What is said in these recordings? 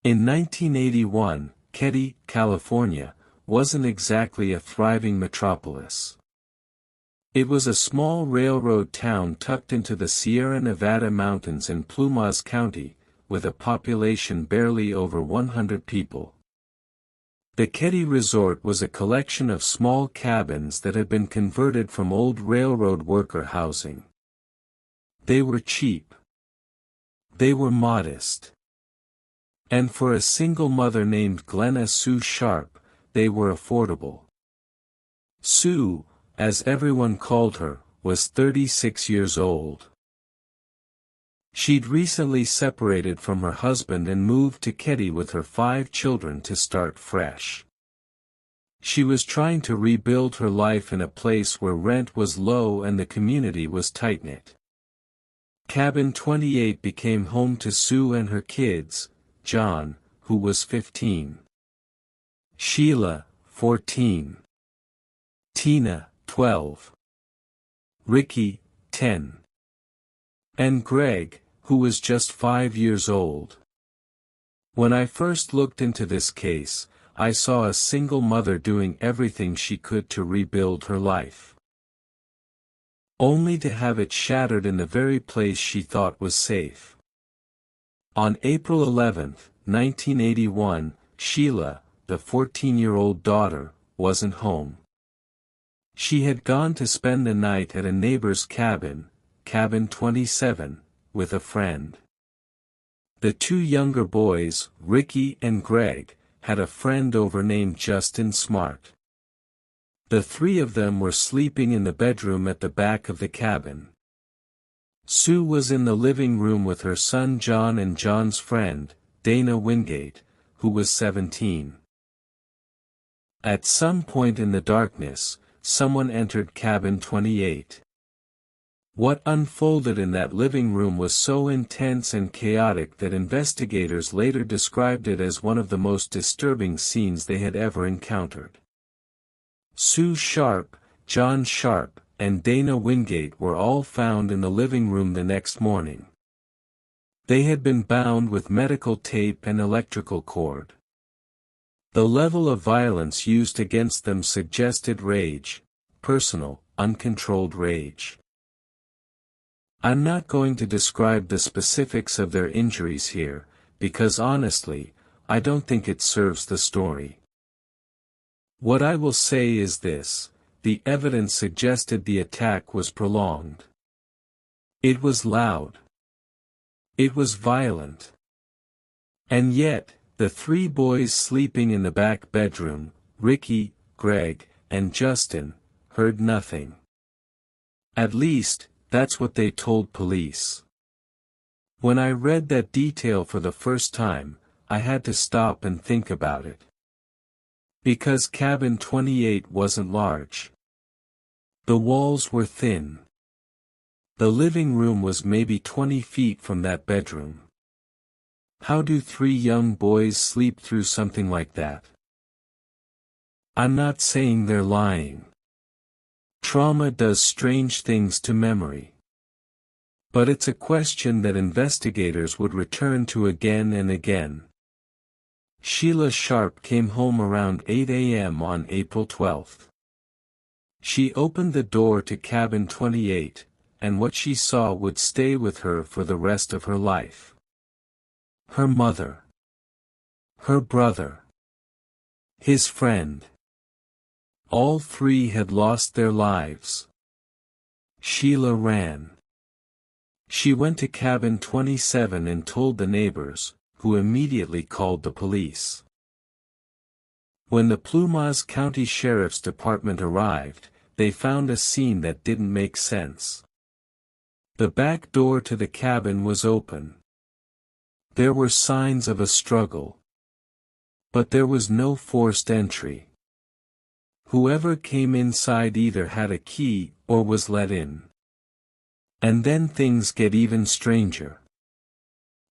In 1981, Keddie, California, wasn't exactly a thriving metropolis. It was a small railroad town tucked into the Sierra Nevada mountains in Plumas County, with a population barely over 100 people. The Keddie Resort was a collection of small cabins that had been converted from old railroad worker housing. They were cheap. They were modest. And for a single mother named Glenna Sue Sharp, they were affordable. Sue, as everyone called her, was 36 years old. She'd recently separated from her husband and moved to Keddie with her 5 children to start fresh. She was trying to rebuild her life in a place where rent was low and the community was tight-knit. Cabin 28 became home to Sue and her kids, John, who was 15. Sheila, 14. Tina, 12. Ricky, 10. And Greg, who was just 5 years old. When I first looked into this case, I saw a single mother doing everything she could to rebuild her life. Only to have it shattered in the very place she thought was safe. On April 11, 1981, Sheila, the 14-year-old daughter, wasn't home. She had gone to spend the night at a neighbor's cabin, Cabin 27, with a friend. The 2 younger boys, Ricky and Greg, had a friend over named Justin Smart. The 3 of them were sleeping in the bedroom at the back of the cabin. Sue was in the living room with her son John and John's friend, Dana Wingate, who was 17. At some point in the darkness, someone entered Cabin 28. What unfolded in that living room was so intense and chaotic that investigators later described it as one of the most disturbing scenes they had ever encountered. Sue Sharp, John Sharp, and Dana Wingate were all found in the living room the next morning. They had been bound with medical tape and electrical cord. The level of violence used against them suggested rage, personal, uncontrolled rage. I'm not going to describe the specifics of their injuries here, because honestly, I don't think it serves the story. What I will say is this: the evidence suggested the attack was prolonged. It was loud. It was violent. And yet, the 3 boys sleeping in the back bedroom, Ricky, Greg, and Justin, heard nothing. At least, that's what they told police. When I read that detail for the first time, I had to stop and think about it. Because Cabin 28 wasn't large. The walls were thin. The living room was maybe 20 feet from that bedroom. How do 3 young boys sleep through something like that? I'm not saying they're lying. Trauma does strange things to memory. But it's a question that investigators would return to again and again. Sheila Sharp came home around 8 a.m. on April 12. She opened the door to Cabin 28, and what she saw would stay with her for the rest of her life. Her mother. Her brother. His friend. All 3 had lost their lives. Sheila ran. She went to Cabin 27 and told the neighbors, who immediately called the police. When the Plumas County Sheriff's Department arrived, they found a scene that didn't make sense. The back door to the cabin was open. There were signs of a struggle. But there was no forced entry. Whoever came inside either had a key, or was let in. And then things get even stranger.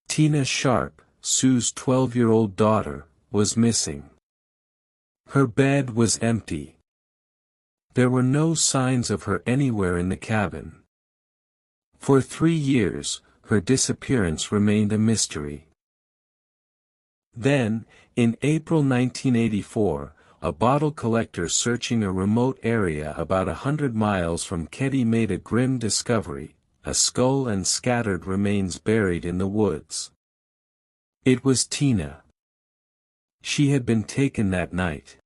Tina Sharp, Sue's 12-year-old daughter, was missing. Her bed was empty. There were no signs of her anywhere in the cabin. For 3 years, her disappearance remained a mystery. Then, in April 1984, a bottle collector searching a remote area about 100 miles from Keddie made a grim discovery: a skull and scattered remains buried in the woods. It was Tina. She had been taken that night.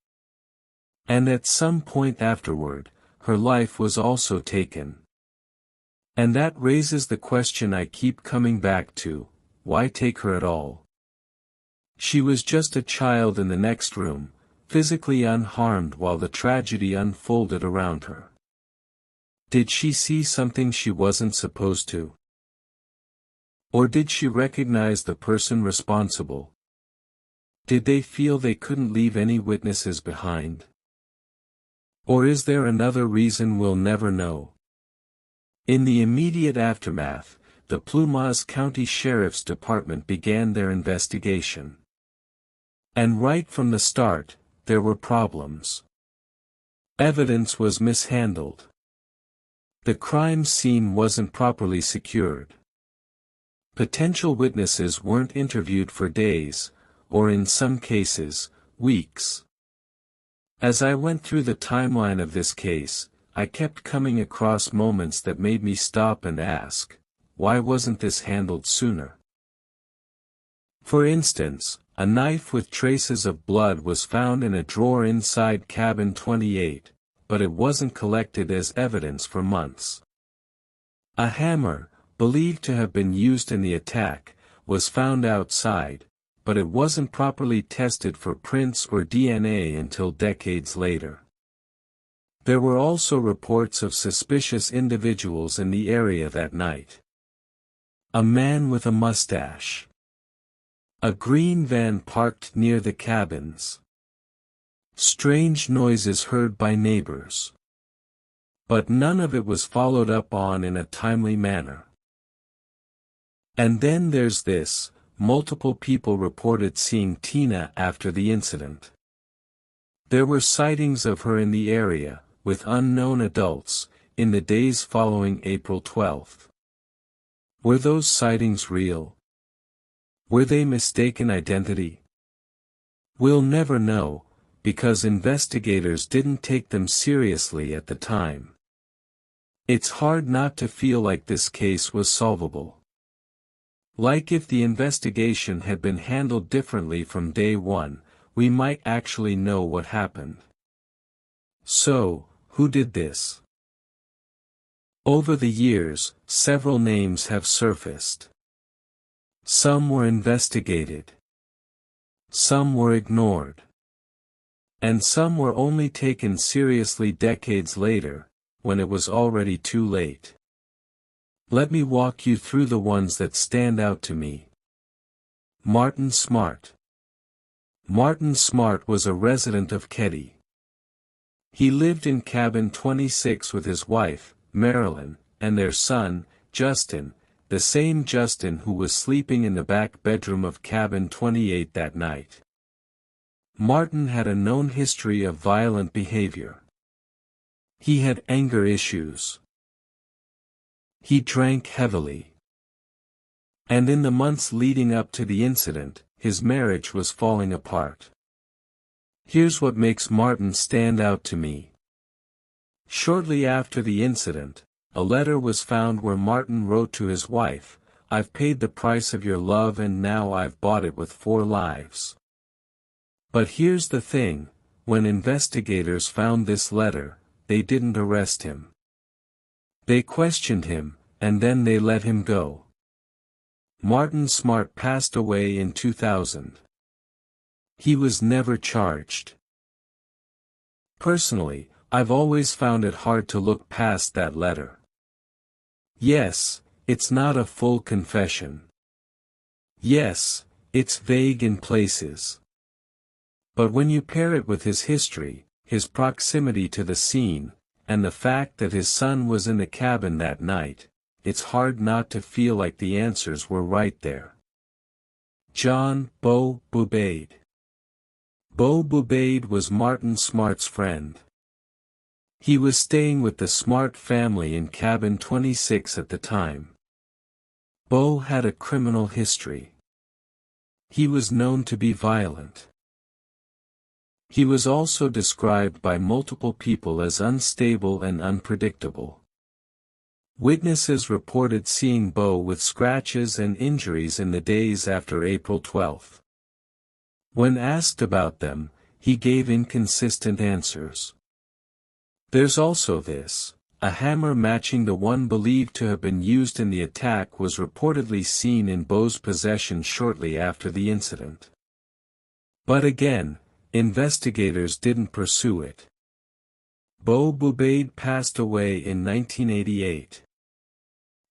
And at some point afterward, her life was also taken. And that raises the question I keep coming back to: why take her at all? She was just a child in the next room, physically unharmed while the tragedy unfolded around her. Did she see something she wasn't supposed to? Or did she recognize the person responsible? Did they feel they couldn't leave any witnesses behind? Or is there another reason we'll never know? In the immediate aftermath, the Plumas County Sheriff's Department began their investigation. And right from the start, there were problems. Evidence was mishandled. The crime scene wasn't properly secured. Potential witnesses weren't interviewed for days, or in some cases, weeks. As I went through the timeline of this case, I kept coming across moments that made me stop and ask, why wasn't this handled sooner? For instance, a knife with traces of blood was found in a drawer inside cabin 28, but it wasn't collected as evidence for months. A hammer, believed to have been used in the attack, was found outside, but it wasn't properly tested for prints or DNA until decades later. There were also reports of suspicious individuals in the area that night. A man with a mustache. A green van parked near the cabins. Strange noises heard by neighbors. But none of it was followed up on in a timely manner. And then there's this: multiple people reported seeing Tina after the incident. There were sightings of her in the area, with unknown adults, in the days following April 12. Were those sightings real? Were they mistaken identity? We'll never know, because investigators didn't take them seriously at the time. It's hard not to feel like this case was solvable. Like if the investigation had been handled differently from day one, we might actually know what happened. So, who did this? Over the years, several names have surfaced. Some were investigated. Some were ignored. And some were only taken seriously decades later, when it was already too late. Let me walk you through the ones that stand out to me. Martin Smart. Martin Smart was a resident of Keddie. He lived in cabin 26 with his wife, Marilyn, and their son, Justin, the same Justin who was sleeping in the back bedroom of cabin 28 that night. Martin had a known history of violent behavior. He had anger issues. He drank heavily. And in the months leading up to the incident, his marriage was falling apart. Here's what makes Martin stand out to me. Shortly after the incident, a letter was found where Martin wrote to his wife, "I've paid the price of your love and now I've bought it with 4 lives." But here's the thing: when investigators found this letter, they didn't arrest him. They questioned him, and then they let him go. Martin Smart passed away in 2000. He was never charged. Personally, I've always found it hard to look past that letter. Yes, it's not a full confession. Yes, it's vague in places. But when you pair it with his history, his proximity to the scene, and the fact that his son was in the cabin that night, it's hard not to feel like the answers were right there. John Bo Bubaid. Bo Bubaid was Martin Smart's friend. He was staying with the Smart family in cabin 26 at the time. Bo had a criminal history. He was known to be violent. He was also described by multiple people as unstable and unpredictable. Witnesses reported seeing Bo with scratches and injuries in the days after April 12. When asked about them, he gave inconsistent answers. There's also this: a hammer matching the one believed to have been used in the attack was reportedly seen in Bo's possession shortly after the incident. But again, investigators didn't pursue it. Bo Bubaid passed away in 1988.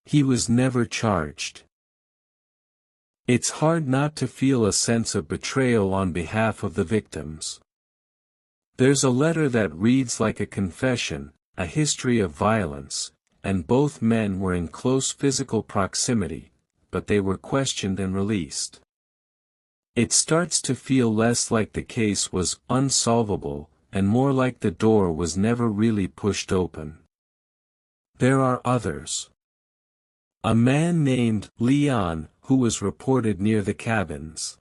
He was never charged. It's hard not to feel a sense of betrayal on behalf of the victims. There's a letter that reads like a confession, a history of violence, and both men were in close physical proximity, but they were questioned and released. It starts to feel less like the case was unsolvable, and more like the door was never really pushed open. There are others. A man named Leon, who was reported near the cabins.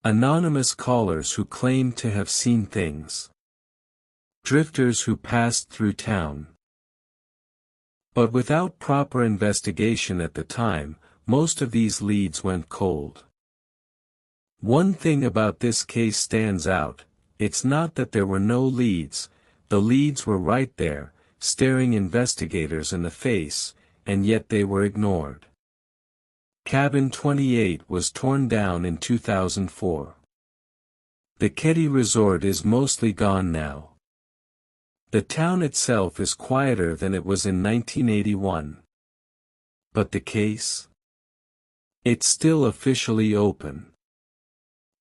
Anonymous callers who claimed to have seen things. Drifters who passed through town. But without proper investigation at the time, most of these leads went cold. One thing about this case stands out: it's not that there were no leads, the leads were right there, staring investigators in the face, and yet they were ignored. Cabin 28 was torn down in 2004. The Keddie Resort is mostly gone now. The town itself is quieter than it was in 1981. But the case? It's still officially open.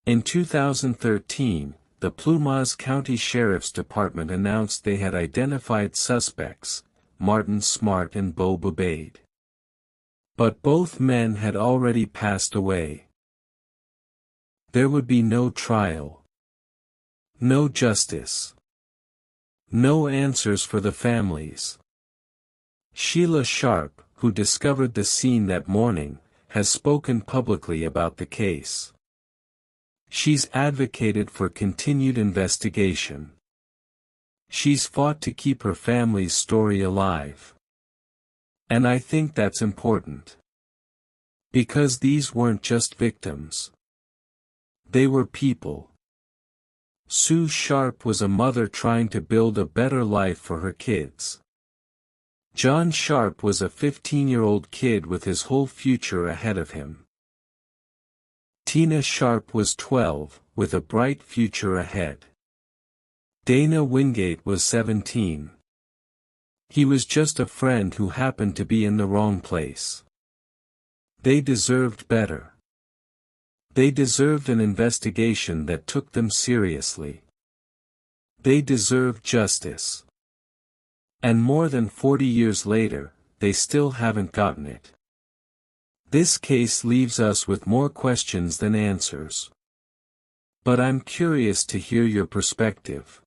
In 2013, the Plumas County Sheriff's Department announced they had identified suspects, Martin Smart and Bo Bubaid. But both men had already passed away. There would be no trial. No justice. No answers for the families. Sheila Sharp, who discovered the scene that morning, has spoken publicly about the case. She's advocated for continued investigation. She's fought to keep her family's story alive. And I think that's important. Because these weren't just victims. They were people. Sue Sharp was a mother trying to build a better life for her kids. John Sharp was a 15-year-old kid with his whole future ahead of him. Tina Sharp was 12, with a bright future ahead. Dana Wingate was 17. He was just a friend who happened to be in the wrong place. They deserved better. They deserved an investigation that took them seriously. They deserved justice. And more than 40 years later, they still haven't gotten it. This case leaves us with more questions than answers. But I'm curious to hear your perspective.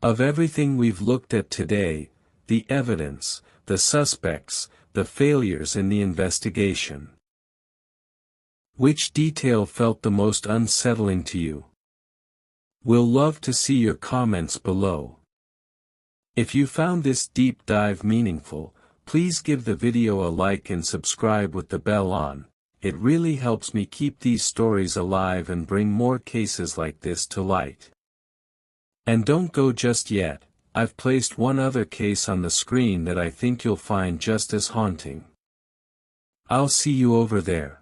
Of everything we've looked at today, the evidence, the suspects, the failures in the investigation. Which detail felt the most unsettling to you? We'll love to see your comments below. If you found this deep dive meaningful, please give the video a like and subscribe with the bell on. It really helps me keep these stories alive and bring more cases like this to light. And don't go just yet. I've placed one other case on the screen that I think you'll find just as haunting. I'll see you over there.